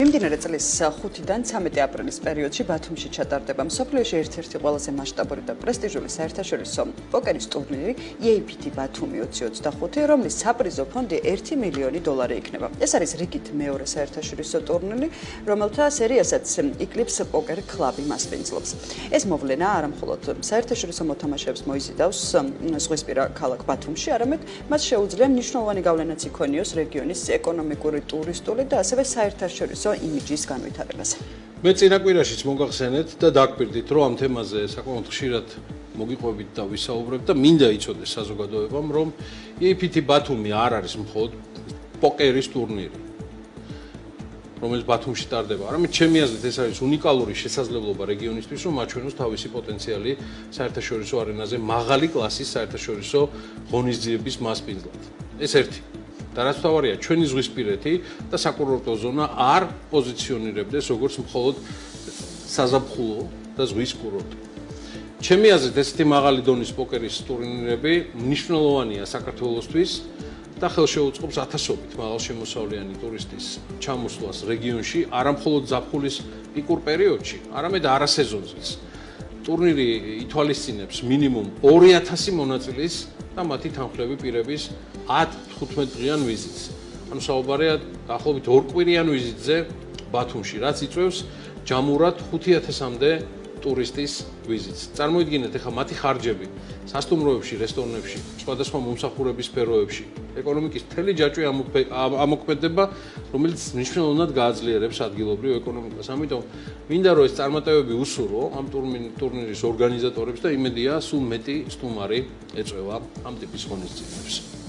მიმდინარე წლის 5-დან 13 აპრილის პერიოდში ბათუმში ჩატარდება მსოფლიოში ერთ-ერთი ყველაზე მასშტაბური და პრესტიჟული საერთაშორისო პოკერის ტურნირი EAPT ბათუმი 2025, რომლის საპრიზო ფონდი $1 მილიონი იქნება. ეს არის რიგით მეორე საერთაშორისო ტურნირი, რომელთა სერიასაც იკლებს პოკერ კლუბი მასპინძლობს. ეს მოვლენა არა მხოლოდ საერთაშორისო მოთამაშეებს მოიზიდავს ზღვისპირა ქალაქ ბათუმში, არამედ მას შეუძლია მნიშვნელოვანი გავლენაც იქონიოს რეგიონის ეკონომიკური, ტურისტული და ასევე საერთაშორისო იმიჯის განვითარებაზე. მე წინა კვირაშიც მოგახსენეთ და დაგკვირდით, რომ ამ თემაზე საკმაოდ ხშირად მოგიყვებით და ვისაუბრებთ და მინდა იცოდეს საზოგადოებამ, რომ EAPT ბათუმი არ არის მხოლოდ პოკერის ტურნირი, რომელიც ბათუმში ტარდება, არამედ ჩემი აზრით ეს არის უნიკალური შესაძლებლობა რეგიონისთვის, რომ აჩვენოს თავისი პოტენციალი საერთაშორისო არენაზე მაღალი კლასის საერთაშორისო ღონისძიების მასპინძლად. ეს ერთი. და რაც თავარია, ჩვენი ზღვისპირეთი და საკურორტო ზონა არ პოზიციონირებდეს როგორც მხოლოდ საზაფხულო და ზღვის კურორტი. ჩემი აზრით, ესეთი მაღალი დონის პოკერის ტურნირები მნიშვნელოვანია საქართველოსთვის და ხელშეუწყობს ათასობით მაღალშემოსავლიანი ტურისტის ჩამოსვლას რეგიონში, არა მხოლოდ ზაფხულის პიკურ პერიოდში, არამედ არასეზონზეც. ტურნირი ითვალისწინებს მინიმუმ 2000 მონაწილის და მათი თანხლები პირების 10-15 დღიან ვიზიტს. ანუ საუბარია დაახლოებით 2 კვირიან ვიზიტზე ბათუმში, რაც იწვევს ჯამურად 5000-მდე ტურისტის ვიზიტს. წარმოიდგინეთ, ახლა მათი ხარჯები სასტუმროებში, რესტორნებში, სხვადასხვა მომსახურების სფეროებში, ეკონომიკის მთელი ჯაჭვი ამოქმედება, რომელიც მნიშვნელოვნად გააძლიერებს ადგილობრივ ეკონომიკას. ამიტომ მინდა რომ ეს წარმატებები უსურვო ამ ტურნირის ორგანიზატორებს და იმედია, სულ მეტი სტუმარი ეწევა ამ ტიპის ღონისძიებებს.